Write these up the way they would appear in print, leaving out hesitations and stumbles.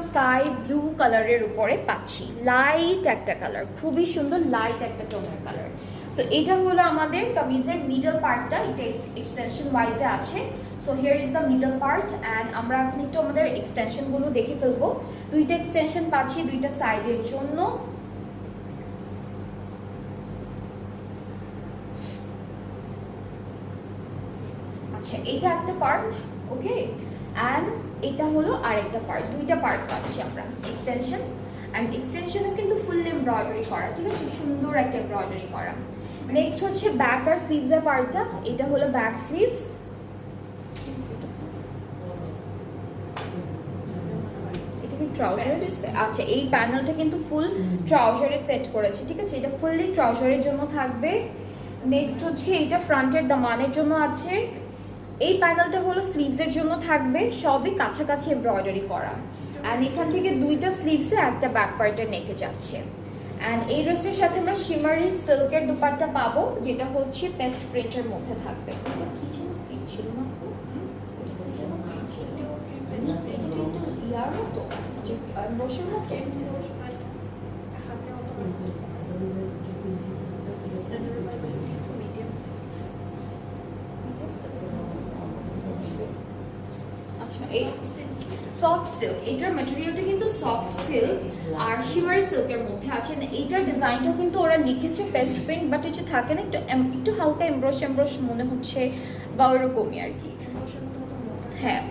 Sky blue কালারের উপরে পাচ্ছি, লাইট একটা কালার, খুবই সুন্দর লাইট একটা টোনের কালার। সো এটা হলো আমাদের কামিজের মিডল পার্টটা, এটা এক্সটেনশন ওয়াইজে আছে। So here is the middle part and আমরা এখন একটু আমাদের এক্সটেনশনগুলো দেখে ফেলবো। দুইটা এক্সটেনশন পাচ্ছি দুইটা সাইডের জন্য। আচ্ছা এটা একটা পার্ট, ওকে, অ্যান্ড এটা হলো আরেকটা পার্ট, দুইটা পার্ট পাচ্ছি আমরা এক্সটেনশন। অ্যান্ড এক্সটেনশনও কিন্তু ফুল এমব্রয়ডারি করা, ঠিক আছে, সুন্দর একটা এমব্রয়ডারি করা। নেক্সট হচ্ছে ব্যাক আর স্লিভসের পার্টটা, এটা হলো ব্যাক স্লিভস। এটা কি ট্রাউজারে দিচ্ছে? আচ্ছা এই প্যানেলটা কিন্তু ফুল ট্রাউজারে সেট করেছে, ঠিক আছে, এটা ফুললি ট্রাউজারের জন্য থাকবে। নেক্সট হচ্ছে এটা ফ্রন্টের দামানের জন্য আছে। এই প্যানেলটা হলো স্লিভসের জন্য থাকবে, সবই কাছাকাছি এমব্রয়ডারি করা। অ্যান্ড এখান থেকে দুইটা স্লিভসে একটা ব্যাক পার্টের নেকে যাচ্ছে। অ্যান্ড এই ড্রেসটার সাথে আমরা শিমারি সিল্কের দুপাট্টা পাবো, যেটা হচ্ছে পেস্ট প্রিন্টের মধ্যে থাকবে। এটা কি ছিল, প্রিন্ট ছিল না? ইয়ার মতো যে বসে মতো আচ্ছা এই সফট সিল্ক, এটার ম্যাটেরিয়ালটা কিন্তু সফট সিল্ক আর শিমারি সিল্কের মধ্যে আছে। এইটার ডিজাইনটাও কিন্তু ওরা লিখেছে পেস্ট প্রিন্ট, বাট হচ্ছে থাকে না একটু হালকা এমব্রশ মনে হচ্ছে বা ওরকমই আর কি। হ্যাঁ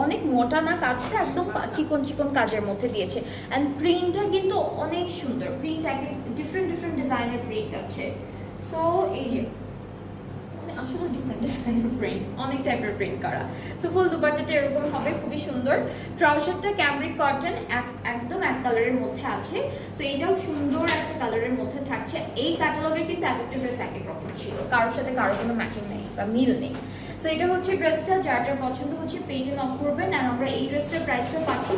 অনেক মোটা না, কাজটা একদম চিকন চিকন কাজের মধ্যে দিয়েছে। অ্যান্ড প্রিন্টটা কিন্তু অনেক সুন্দর, প্রিন্ট ডিফারেন্ট ডিজাইনের প্রিন্ট আছে। সো এই যে আসলে ডিফারেন্ট ডিজাইনের প্রিন্ট, অনেক টাইপের প্রিন্ট করা। সো ফুল দুপাট্টাটা এরকম হবে, খুবই সুন্দর। ট্রাউজারটা ক্যামব্রিক কটন একদম এক কালারের মধ্যে আছে। সো এইটাও সুন্দর একটা কালারের মধ্যে থাকছে। এই ক্যাটালগের কিন্তু এক একটা ড্রেস এক এক রকম ছিল, কারোর সাথে কারো কোনো ম্যাচিং নেই বা মিল নেই। সো এটা হচ্ছে ড্রেসটা, যার পছন্দ হচ্ছে পেজে নক করবেন। আর আমরা এই ড্রেসটার প্রাইসটা পাচ্ছি